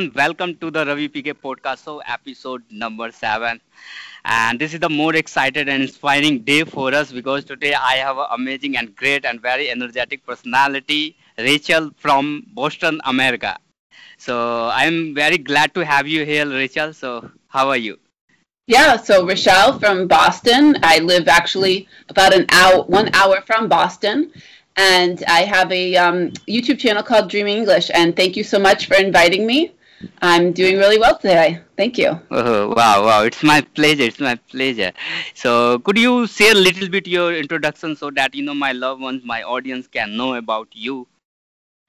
everyone. Welcome to the Ravi PK podcast, so episode number 7. And this is the more excited and inspiring day for us because today I have an amazing and great and very energetic personality, Rachel from Boston, America. So I'm very glad to have you here, Rachel. So how are you? Yeah, so Rochelle from Boston. I live actually about 1 hour from Boston, and I have a YouTube channel called Dreaming English. And thank you so much for inviting me. I'm doing really well today. Thank you. Oh, wow. It's my pleasure. It's my pleasure. So could you share a little bit your introduction so that, my loved ones, my audience can know about you?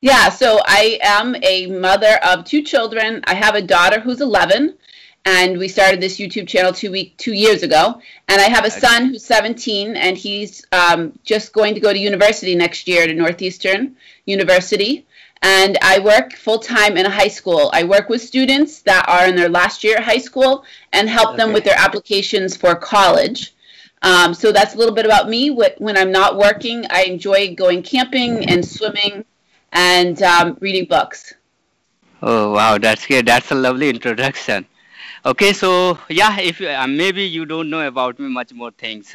Yeah, so I am a mother of 2 children. I have a daughter who's 11, and we started this YouTube channel 2 years ago. And I have a son who's 17, and he's just going to go to university next year to Northeastern University. And I work full-time in a high school. I work with students that are in their last year at high school and help them with their applications for college. So that's a little bit about me. When I'm not working, I enjoy going camping and swimming and reading books. Oh, wow. That's good. That's a lovely introduction. Okay, so yeah, if maybe you don't know about me much more things.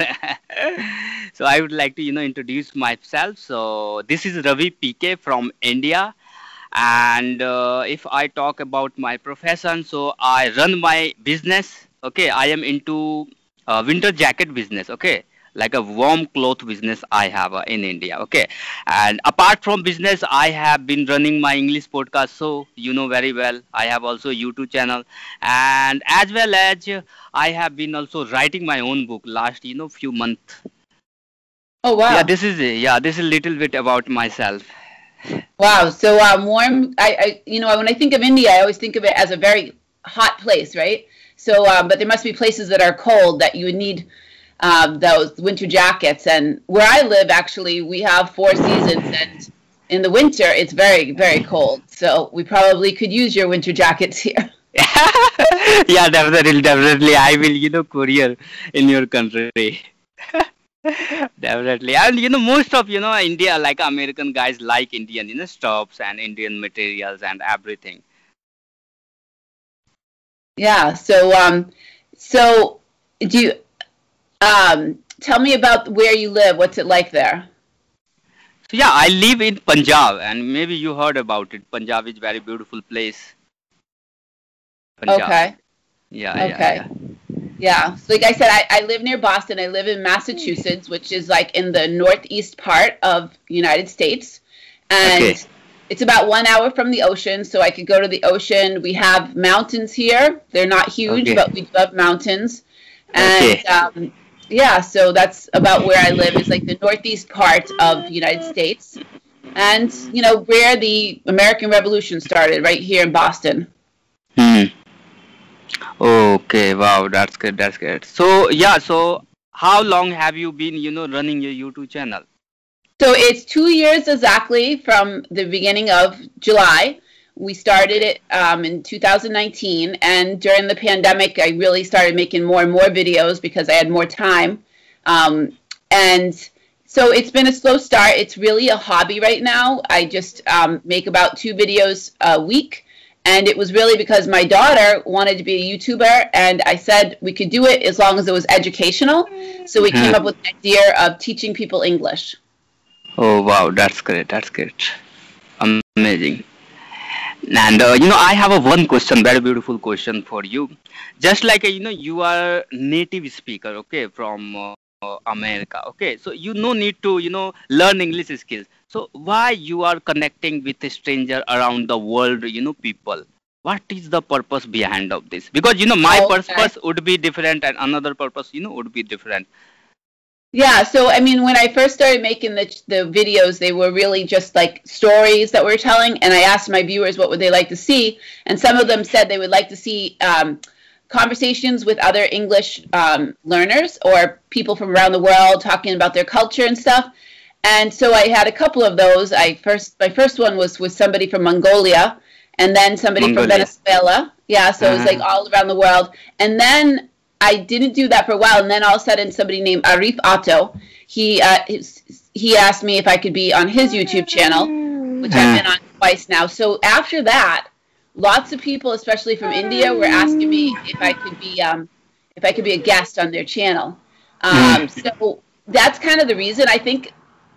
So I would like to, introduce myself. So this is Ravi PK from India. And if I talk about my profession, so I run my business. Okay, I am into winter jacket business. Okay, like a warm cloth business I have in India. Okay, and apart from business, I have been running my English podcast. So you know very well. I have also YouTube channel, and as well as I have been also writing my own book last few months. Oh, wow. This is a little bit about myself. Wow. So warm. When I think of India, I always think of it as a very hot place, right? So, but there must be places that are cold that you would need those winter jackets. And where I live, actually, we have 4 seasons, and in the winter, it's very, very cold. So we probably could use your winter jackets here. Yeah, definitely. I will, courier in your country. Definitely. And most of India, like American guys like Indian stuffs and Indian materials and everything. Yeah. So do you tell me about where you live? What's it like there? So yeah, I live in Punjab, and maybe you heard about it. Punjab is very beautiful place. Punjab. Okay. Yeah. Okay. Yeah. So like I said, I live near Boston. I live in Massachusetts, which is like in the northeast part of the United States. And it's about 1 hour from the ocean, so I could go to the ocean. We have mountains here. They're not huge, but we do have mountains. And yeah, so that's about where I live, is like the northeast part of the United States. And, where the American Revolution started, right here in Boston. Okay, wow, that's good. So yeah, so how long have you been, running your YouTube channel? So it's 2 years exactly from the beginning of July. We started it in 2019, and during the pandemic, I really started making more and more videos because I had more time. And so it's been a slow start. It's really a hobby right now. I just make about 2 videos a week. And it was really because my daughter wanted to be a YouTuber, and I said we could do it as long as it was educational. So we came up with the idea of teaching people English. Oh, wow, that's great. Amazing. And, I have one question, very beautiful question for you. Just like, you are native speaker, okay, from America, okay. So you no need to, learn English skills. So why you are connecting with a stranger around the world, people? What is the purpose behind of this? Because, my purpose would be different and another purpose, would be different. Yeah, so I mean, when I first started making the videos, they were really just like stories that we were telling, and I asked my viewers what would they like to see, and some of them said they would like to see conversations with other English learners or people from around the world talking about their culture and stuff. And so I had a couple of those. My first one was with somebody from Mongolia, and then somebody from Venezuela. Yeah, so it was like all around the world. And then I didn't do that for a while, and then all of a sudden somebody named Arif Otto, he asked me if I could be on his YouTube channel, which I've been on twice now. So after that, lots of people, especially from India, were asking me if I could be a guest on their channel. So that's kind of the reason. I think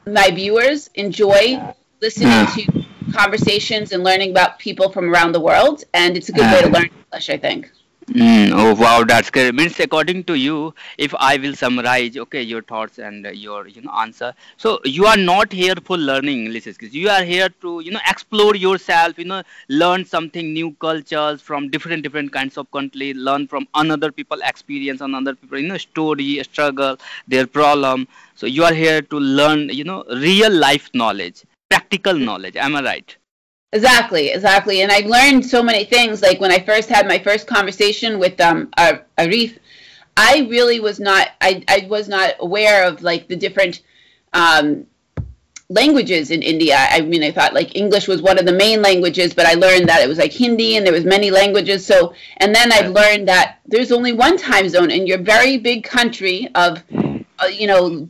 my viewers enjoy listening to conversations and learning about people from around the world, and it's a good way to learn English, I think. Oh wow, that's good. Means according to you, if I will summarize, okay, your thoughts and your answer. So you are not here for learning English skills. You are here to explore yourself. Learn something new cultures from different kinds of country. Learn from another people experience, another people story, struggle, their problem. So you are here to learn real life knowledge, practical knowledge. Am I right? Exactly. And I've learned so many things. Like when I first had my first conversation with Arif, I really was not, I was not aware of like the different languages in India. I mean, I thought like English was one of the main languages, but I learned that it was like Hindi and there was many languages. So, and then I've learned that there's only one time zone in your very big country of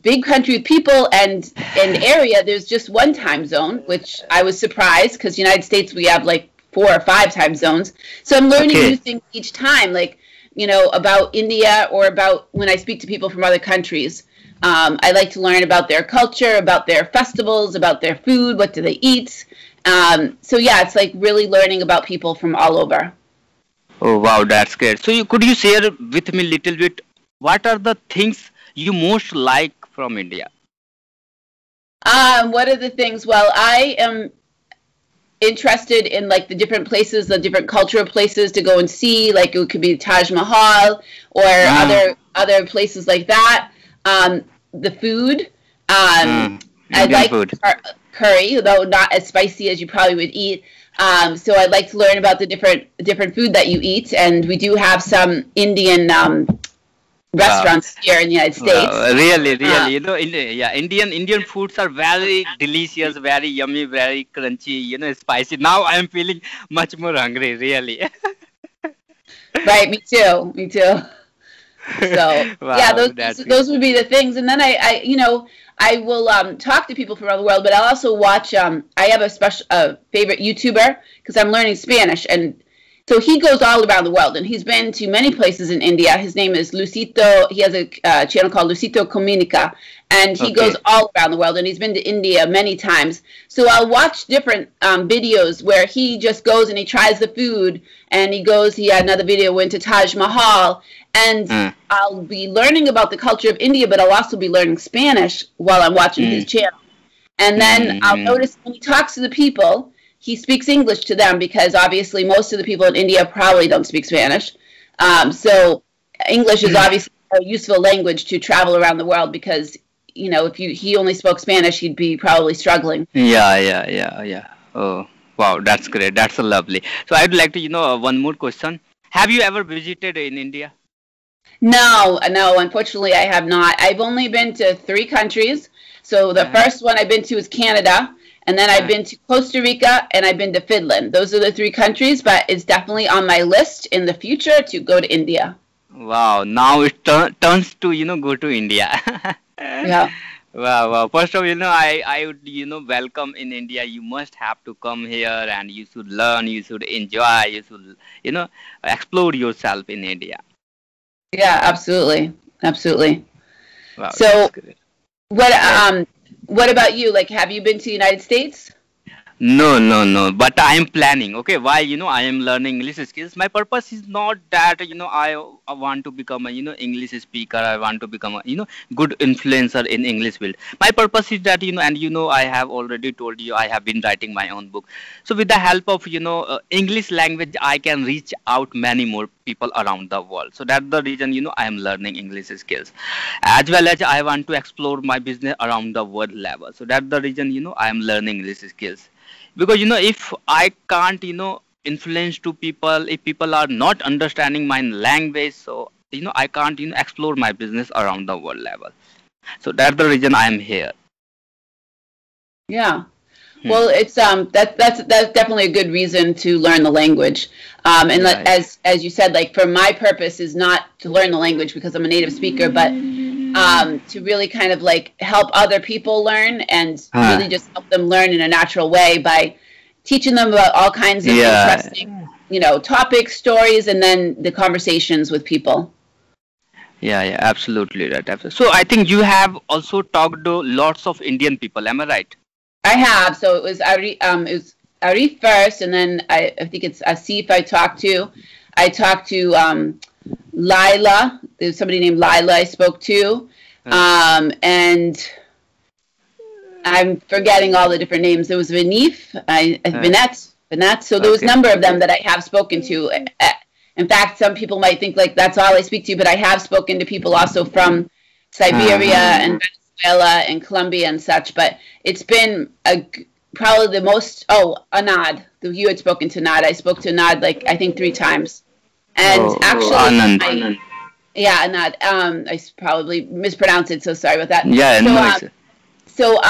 big country with people and area, there's just one time zone, which I was surprised because United States we have like 4 or 5 time zones. So I'm learning new things each time, like about India or about when I speak to people from other countries. I like to learn about their culture, about their festivals, about their food, what do they eat. So yeah, it's like really learning about people from all over. Oh wow, that's great. So could you share with me a little bit what are the things you most like from India? What are the things? Well, I am interested in like the different places, the different cultural places to go and see. Like it could be Taj Mahal or other places like that. The food. I like food. Curry, though not as spicy as you probably would eat. So I'd like to learn about the different food that you eat, and we do have some Indian restaurants here in the United States. Really, Indian foods are very delicious, very yummy, very crunchy, spicy. Now I am feeling much more hungry, really. Right, me too. So wow, yeah, those would be the things, and then I will talk to people from around the world, but I'll also watch. I have a special favorite YouTuber because I'm learning Spanish, and so he goes all around the world, and he's been to many places in India. His name is Lucito. He has a channel called Lucito Comunica, and he goes all around the world, and he's been to India many times. So I'll watch different videos where he just goes and he tries the food, and he had another video, went to Taj Mahal, and I'll be learning about the culture of India, but I'll also be learning Spanish while I'm watching his channel. And then I'll notice when he talks to the people, he speaks English to them because obviously most of the people in India probably don't speak Spanish. So English is obviously a useful language to travel around the world because, if he only spoke Spanish, he'd be probably struggling. Yeah. Oh, wow, that's great. That's lovely. So I'd like to, one more question. Have you ever visited in India? No, unfortunately I have not. I've only been to 3 countries. So the first one I've been to is Canada. And then I've been to Costa Rica and I've been to Finland. Those are the 3 countries, but it's definitely on my list in the future to go to India. Wow, now it turns to, go to India. Yeah. Wow. First of all, I would, welcome in India. You must have to come here and you should learn, you should enjoy, you should, explore yourself in India. Yeah, absolutely. Wow, so, what about you? Like, have you been to the United States? No. But I am planning. Okay, why I am learning English skills. My purpose is not that I want to become a English speaker. I want to become a good influencer in English field. My purpose is that and I have already told you I have been writing my own book. So with the help of English language, I can reach out many more people around the world. So that's the reason I am learning English skills, as well as I want to explore my business around the world level. So that's the reason I am learning English skills. Because if I can't influence to people, if people are not understanding my language, so I can't explore my business around the world level. So that's the reason I am here. Yeah. Well, it's that's definitely a good reason to learn the language. And right. As you said, like for my purpose is not to learn the language because I'm a native speaker, but to really kind of like help other people learn and really just help them learn in a natural way by teaching them about all kinds of interesting topics, stories, and then the conversations with people. Yeah, yeah, absolutely right. So I think you have also talked to lots of Indian people. Am I right? I have. So it was Arif first, and then I think it's Asif I talked to. I talked to Lila. There's somebody named Lila I spoke to. And I'm forgetting all the different names. There was Vinif, Vinette. So there was a number of them that I have spoken to. In fact, some people might think like that's all I speak to, but I have spoken to people also from Siberia and Venezuela and Colombia and such. But it's been probably the most. Oh, Anad. You had spoken to Nad. I spoke to Nad like I think 3 times. And actually, yeah, Nad. I probably mispronounced it, so sorry about that. Yeah, so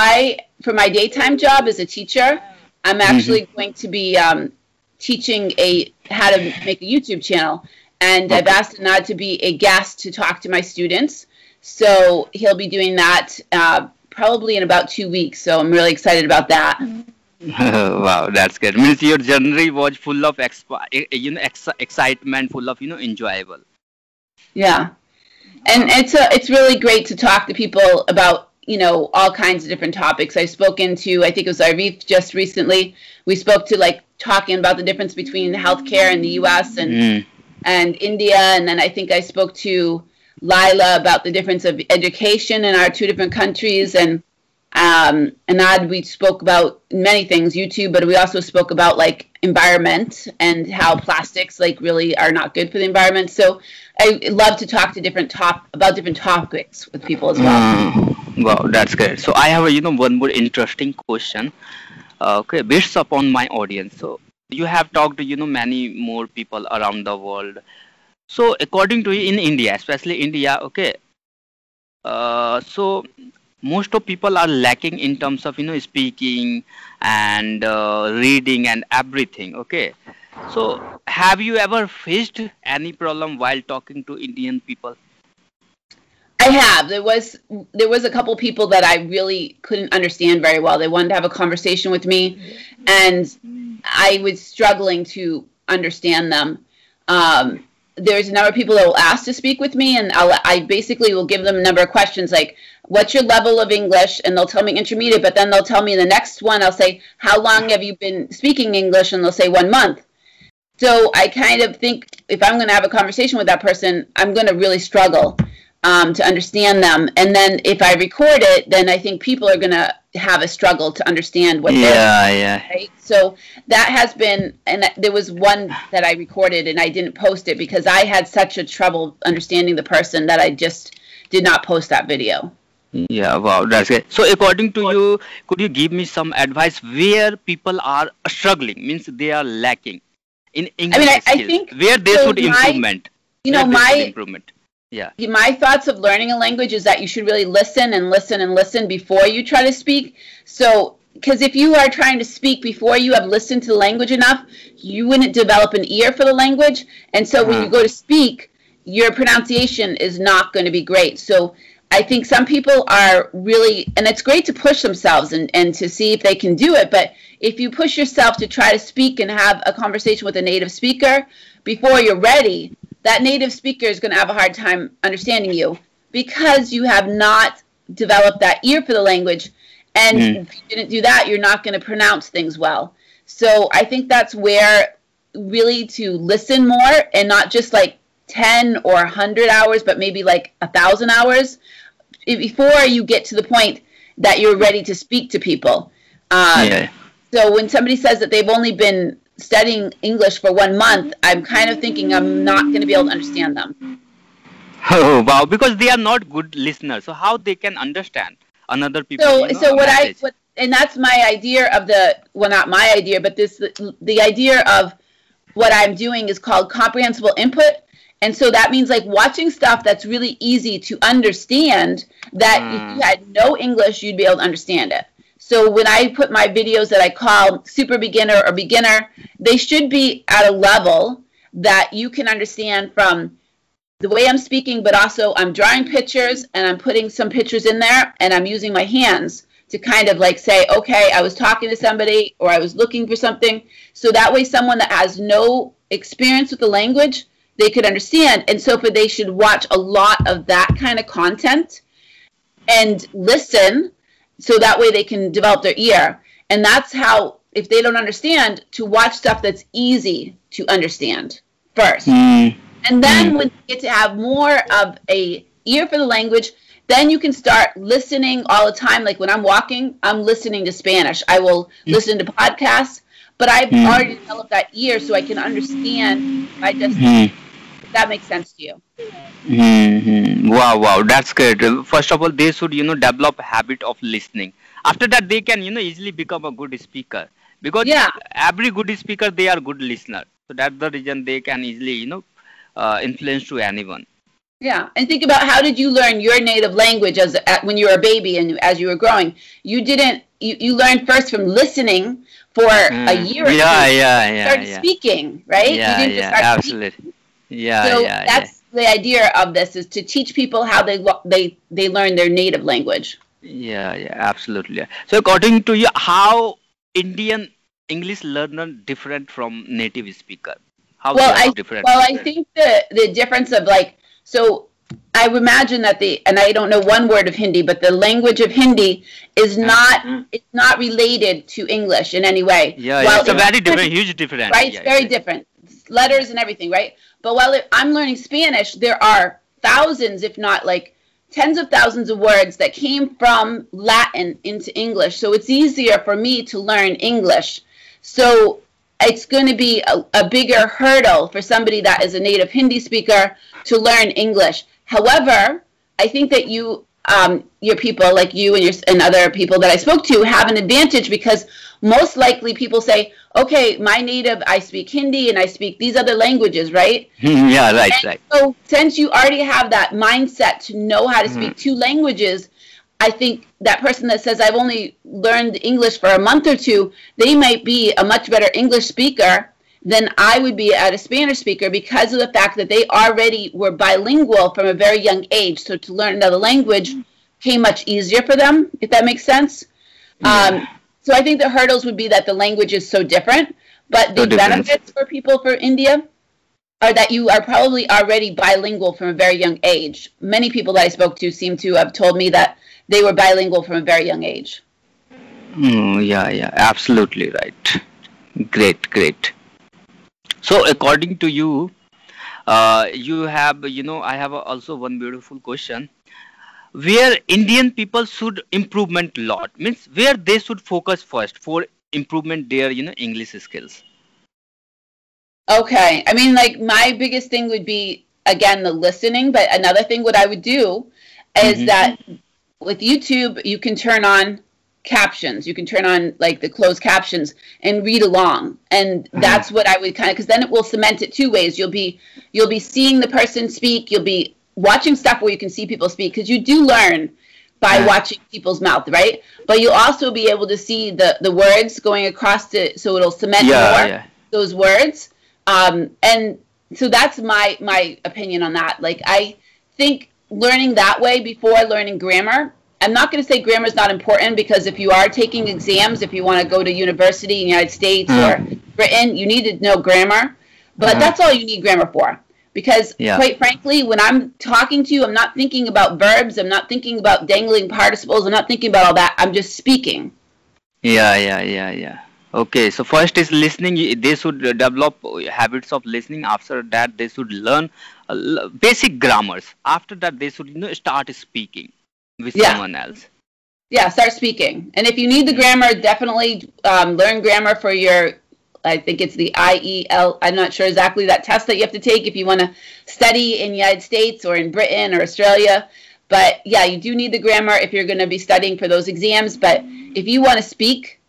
for my daytime job as a teacher, I'm actually going to be teaching how to make a YouTube channel, and I've asked Anad to be a guest to talk to my students. So he'll be doing that probably in about 2 weeks. So I'm really excited about that. Wow, that's good. Means your journey was full of excitement, full of enjoyable. Yeah, and it's really great to talk to people about all kinds of different topics. I've spoken to, I think it was Arif just recently. We spoke to talking about the difference between healthcare in the U.S. and India, and then I think I spoke to Lila about the difference of education in our 2 different countries, and Anad, we spoke about many things, YouTube, but we also spoke about environment and how plastics really are not good for the environment. So I love to talk to different topics with people as well. Wow, that's good. So I have one more interesting question. Okay, based upon my audience. So you have talked to many more people around the world. So according to you in India, especially India, okay. So most of people are lacking in terms of speaking and reading and everything. Okay. So have you ever faced any problem while talking to Indian people? I have. There was a couple people that I really couldn't understand very well. They wanted to have a conversation with me, and I was struggling to understand them. There's a number of people that will ask to speak with me, and I basically will give them a number of questions like, what's your level of English? And they'll tell me intermediate, but then they'll tell me the next one, I'll say, how long have you been speaking English? And they'll say 1 month. So I kind of think if I'm going to have a conversation with that person, I'm going to really struggle to understand them. And then if I record it, then I think people are going to have a struggle to understand what they're saying. Right? So that has been, and there was one that I recorded and I didn't post it because I had such a trouble understanding the person that I just did not post that video. Yeah, wow, that's it. So according to you, could you give me some advice where people are struggling, means they are lacking in English skills, I think where they should improvement? Yeah. My thoughts of learning a language is that you should really listen and listen and listen before you try to speak. So, because if you are trying to speak before you have listened to the language enough, you wouldn't develop an ear for the language. And so when you go to speak, your pronunciation is not going to be great. So I think some people are really, and it's great to push themselves and to see if they can do it. But if you push yourself to try to speak and have a conversation with a native speaker before you're ready, that native speaker is going to have a hard time understanding you because you have not developed that ear for the language. And if you didn't do that, you're not going to pronounce things well. So I think that's where really to listen more and not just like 10 or 100 hours, but maybe like 1,000 hours before you get to the point that you're ready to speak to people. So when somebody says that they've only been studying English for 1 month, I'm kind of thinking I'm not going to be able to understand them. Oh, wow, because they are not good listeners. So how they can understand another people? And that's my idea of not my idea, but the idea of what I'm doing is called comprehensible input. And so that means like watching stuff that's really easy to understand that if you had no English, you'd be able to understand it. So when I put my videos that I call super beginner or beginner, they should be at a level that you can understand from the way I'm speaking, but also I'm drawing pictures and I'm putting some pictures in there and I'm using my hands to kind of like say, okay, I was talking to somebody or I was looking for something. So that way someone that has no experience with the language, they could understand. And so for they should watch a lot of that kind of content and listen, so that way they can develop their ear. And that's how, if they don't understand, to watch stuff that's easy to understand first. And then when you get to have more of a ear for the language, then you can start listening all the time. Like when I'm walking, I'm listening to Spanish. I will listen to podcasts, but I've already developed that ear so I can understand. If that makes sense to you. Wow, that's great. First of all, they should, develop a habit of listening. After that, they can, easily become a good speaker. Because every good speaker, they are good listener. So that's the reason they can easily, influence to anyone. Yeah, and think about, how did you learn your native language when you were a baby and as you were growing? You didn't. You learned first from listening for a year or two. Started speaking, right? You didn't just start absolutely. Speaking. So that's the idea of this, is to teach people how they learn their native language. Absolutely. So according to you, how Indian English learner different from native speaker? How different? Well, I think the difference of so I would imagine that and I don't know one word of Hindi, but the language of Hindi is it's not related to English in any way. It's a very different, huge difference. Right, it's very different. Letters and everything, right? But while I'm learning Spanish, there are thousands, if not tens of thousands of words that came from Latin into English. So it's easier for me to learn English. So it's going to be a bigger hurdle for somebody that is a native Hindi speaker to learn English. However, I think that your people, like you and other people that I spoke to, have an advantage, because most likely people say, okay, my native, I speak Hindi and I speak these other languages, right? Right. So since you already have that mindset to know how to speak two languages, I think that person that says, I've only learned English for a month or two, they might be a much better English speaker than I would be at a Spanish speaker, because of the fact that they already were bilingual from a very young age. So to learn another language came much easier for them, if that makes sense. So I think the hurdles would be that the language is so different, but the benefits for people for India are that you are probably already bilingual from a very young age. Many people that I spoke to seem to have told me that they were bilingual from a very young age. Absolutely right. Great. So according to you, you have, I have also one beautiful question. Where Indian people should improvement lot, means where they should focus first for improvement their, English skills. Okay. I mean, my biggest thing would be, again, the listening. But another thing what I would do is that with YouTube, you can turn on captions. You can turn on the closed captions and read along. And that's what I would because then it will cement it two ways. You'll be seeing the person speak. You'll be watching stuff where you can see people speak, because you do learn by watching people's mouth, right? But you'll also be able to see the words going across so it'll cement more those words. And so that's my opinion on that. I think learning that way before learning grammar. I'm not going to say grammar is not important, because if you are taking exams, if you want to go to university in the United States or Britain, you need to know grammar. But that's all you need grammar for. Because quite frankly, when I'm talking to you, I'm not thinking about verbs. I'm not thinking about dangling participles. I'm not thinking about all that. I'm just speaking. Okay, so first is listening. They should develop habits of listening. After that, they should learn basic grammars. After that, they should start speaking with someone else. Start speaking. And if you need the grammar, definitely learn grammar for your, I think it's the IEL. I'm not sure exactly that test that you have to take if you want to study in the United States or in Britain or Australia. But you do need the grammar if you're going to be studying for those exams. But if you want to speak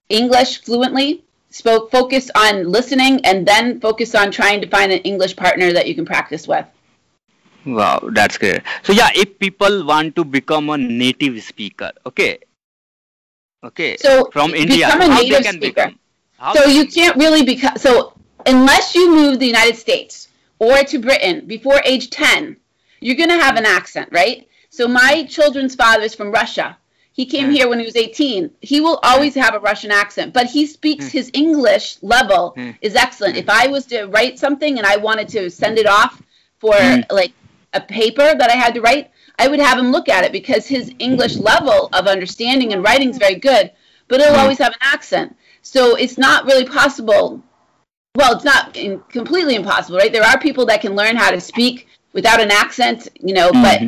English fluently, focus on listening, and then focus on trying to find an English partner that you can practice with. Wow, that's great. So if people want to become a native speaker, okay, so from India, become a native speaker. So you can't really become, so unless you move to the United States or to Britain before age 10, you're going to have an accent, right? So my children's father is from Russia. He came here when he was 18. He will always have a Russian accent, but he speaks his English level is excellent. If I was to write something and I wanted to send it off for like a paper that I had to write, I would have him look at it because his English level of understanding and writing is very good, but he'll always have an accent. So it's not really possible. Well, it's not completely impossible, right? There are people that can learn how to speak without an accent, you know, but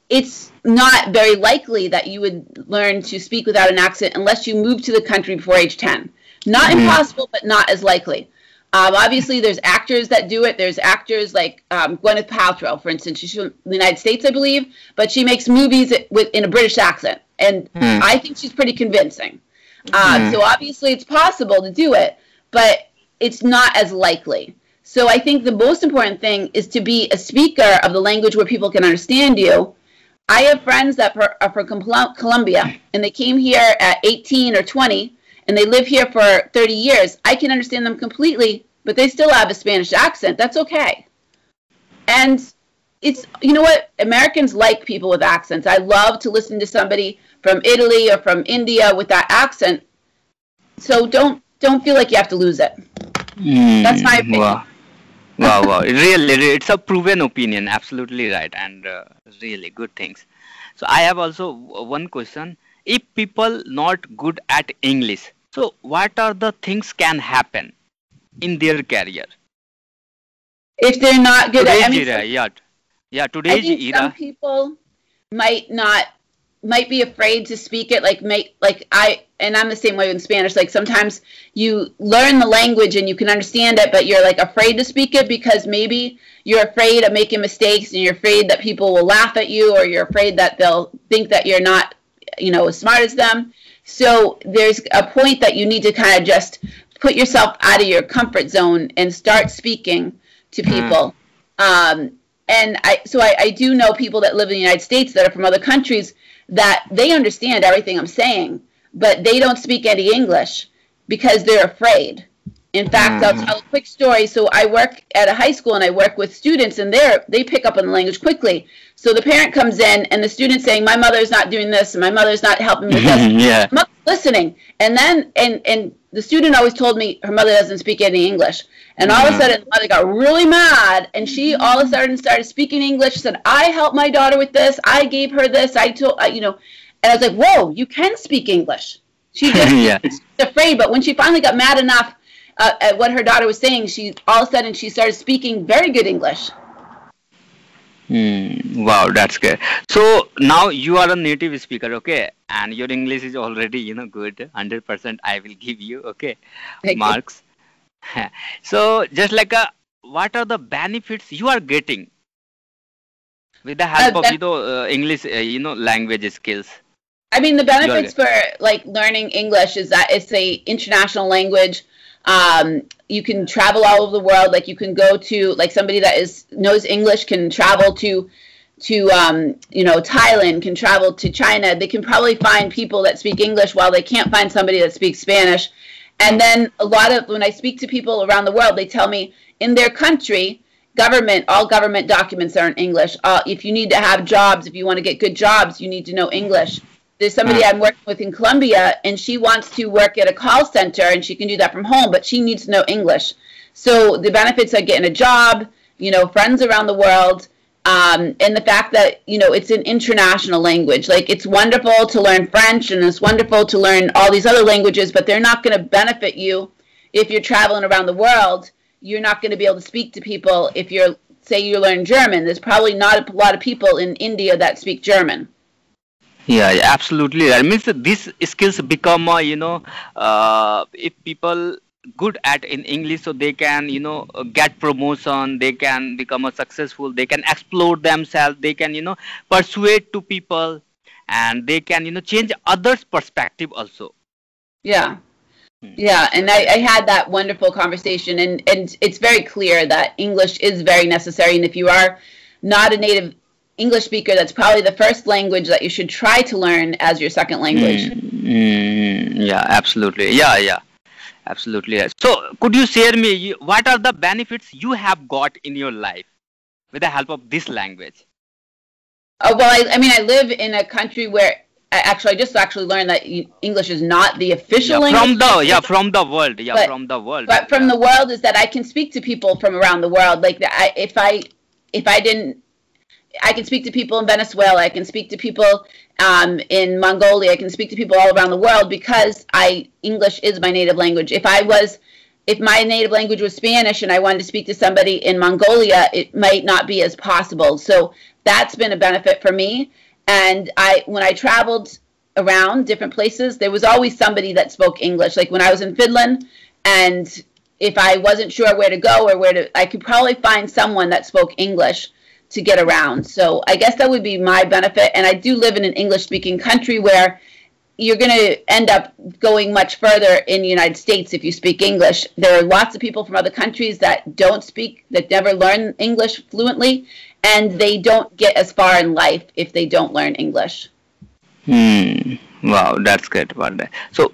it's not very likely that you would learn to speak without an accent unless you move to the country before age 10. Not impossible, but not as likely. Obviously, there's actors that do it. There's actors like Gwyneth Paltrow, for instance. She's from the United States, I believe, but she makes movies in a British accent. And I think she's pretty convincing. So obviously, it's possible to do it, but it's not as likely. So I think the most important thing is to be a speaker of the language where people can understand you. I have friends that are from Colombia, and they came here at 18 or 20, and they live here for 30 years. I can understand them completely, but they still have a Spanish accent. That's okay. And it's, you know what? Americans like people with accents. I love to listen to somebody from Italy or from India with that accent. So don't feel like you have to lose it. That's my opinion. Wow. Really, it's a proven opinion. Absolutely right. And really good things. So I have also one question. If people not good at English, so what are the things can happen in their career? If they're not good at today's era, today's era. Some people might be afraid to speak it, and I'm the same way in Spanish. Like sometimes you learn the language and you can understand it, but you're like afraid to speak it because maybe you're afraid of making mistakes and you're afraid that people will laugh at you, or you're afraid that they'll think that you're not, you know, as smart as them. So there's a point that you need to kind of just put yourself out of your comfort zone and start speaking to people. And I do know people that live in the United States that are from other countries that they understand everything I'm saying, but they don't speak any English because they're afraid. In fact, I'll tell a quick story. So I work at a high school and I work with students, and they pick up on the language quickly. So the parent comes in and the student's saying, my mother's not doing this and my mother's not helping me with this. I'm listening. And then and the student always told me her mother doesn't speak any English. And all of a sudden, the mother got really mad, and she all of a sudden started speaking English. She said, I helped my daughter with this. I gave her this. I told, you know. And I was like, whoa, you can speak English. She just afraid. But when she finally got mad enough at what her daughter was saying, she all of a sudden she started speaking very good English. Wow, that's good. So now you are a native speaker, okay? And your English is already, you know, good. 100% I will give you, okay? Thank marks. So just like what are the benefits you are getting with the help of English, language skills? I mean, the benefits for like learning English is that it's a international language. You can travel all over the world. Like you can go to, like somebody that knows English can travel to Thailand, can travel to China. They can probably find people that speak English while they can't find somebody that speaks Spanish. And then when I speak to people around the world, they tell me in their country, all government documents are in English. If you need to have jobs, if you want to get good jobs, you need to know English. There's somebody I'm working with in Colombia, and she wants to work at a call center, and she can do that from home, but she needs to know English. So the benefits are getting a job, friends around the world, and the fact that, it's an international language. Like, it's wonderful to learn French, and it's wonderful to learn all these other languages, but they're not going to benefit you if you're traveling around the world. You're not going to be able to speak to people if you learn German. There's probably not a lot of people in India that speak German. Yeah, absolutely. That means that these skills become, if people good at in English, so they can, get promotion, they can become successful, they can explore themselves, they can, persuade to people, and they can, change others' perspective also. Yeah. Yeah, and I had that wonderful conversation, and it's very clear that English is very necessary, and if you are not a native English speaker, that's probably the first language that you should try to learn as your second language. Yeah, absolutely. Yeah. Absolutely. So, could you share me what are the benefits you have got in your life with the help of this language? Well, I live in a country where I just actually learned that English is not the official Yeah, language. from the world. Yeah, But from the world. but from Yeah. the world is that I can speak to people from around the world. Like if I didn't, I can speak to people in Venezuela. I can speak to people in Mongolia. I can speak to people all around the world because English is my native language. If my native language was Spanish and I wanted to speak to somebody in Mongolia, it might not be as possible. So that's been a benefit for me. And when I traveled around different places, there was always somebody that spoke English. Like when I was in Finland, and if I wasn't sure where to go or I could probably find someone that spoke English to get around. So I guess that would be my benefit. And I do live in an English-speaking country where you're going to end up going much further in the United States if you speak English. There are lots of people from other countries that never learn English fluently, and they don't get as far in life if they don't learn English. Wow, that's good about that. So,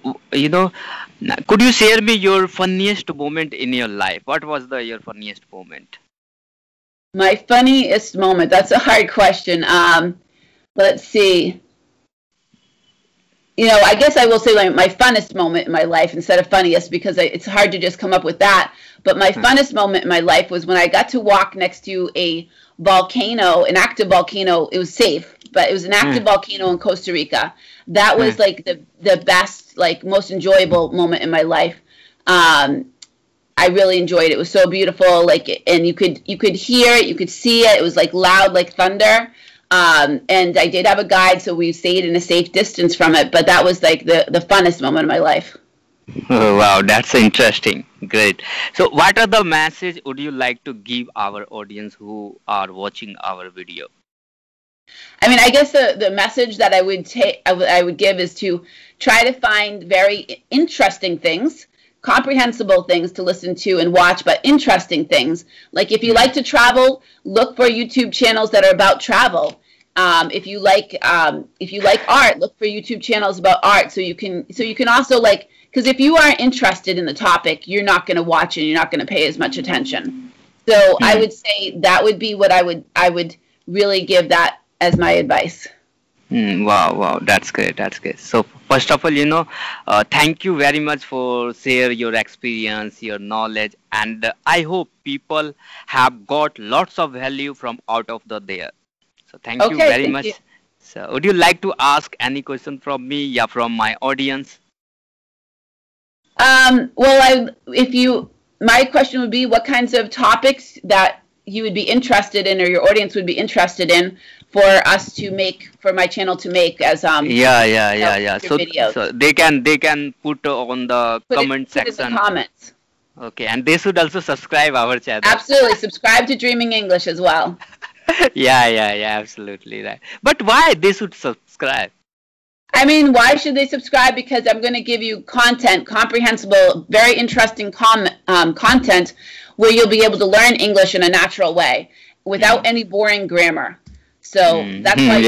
could you share me your funniest moment in your life? What was your funniest moment? My funniest moment. That's a hard question. Let's see. I guess I will say my funnest moment in my life instead of funniest because it's hard to just come up with that. But my funnest moment in my life was when I got to walk next to a volcano, an active volcano. It was safe, but it was an active volcano in Costa Rica. That was like the best, like most enjoyable moment in my life. I really enjoyed it. It was so beautiful, and you could hear it, you could see it. It was like loud, like thunder. And I did have a guide, so we stayed in a safe distance from it. But that was like the funnest moment of my life. Oh, wow, that's interesting. Great. So, what other message would you like to give our audience who are watching our video? I mean, I guess the message that I would give is to try to find very interesting things, comprehensible things to listen to and watch, but interesting things. Like if you like to travel, look for YouTube channels that are about travel. If you like art, look for YouTube channels about art. So you can also because if you aren't interested in the topic, you're not going to watch and you're not going to pay as much attention. So I would say that would be what I would really give that as my advice. Wow, that's great. That's great. So first of all, thank you very much for share your experience, your knowledge, and I hope people have got lots of value from out of there. So thank you very much. You. So would you like to ask any question from me, from my audience? Well, my question would be, what kinds of topics that you would be interested in, or your audience would be interested in, for us to make, for my channel to make as yeah. So videos. So they can put on the comment section. Put in the comments. Okay, and they should also subscribe our channel. Absolutely, subscribe to Dreaming English as well. yeah, absolutely right. But why they should subscribe? I mean, why should they subscribe? Because I'm going to give you content, comprehensible, very interesting content where you'll be able to learn English in a natural way without any boring grammar. So that's why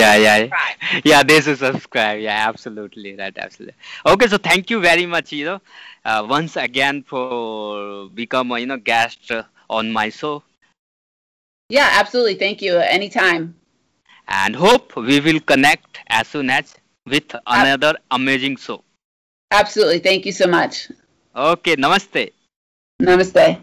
yeah, they should subscribe. Yeah, absolutely right, absolutely. Okay, so thank you very much, once again for become a guest on my show. Yeah, absolutely. Thank you. Anytime. And hope we will connect as soon as with another amazing show. Absolutely. Thank you so much. Okay, namaste. Namaste.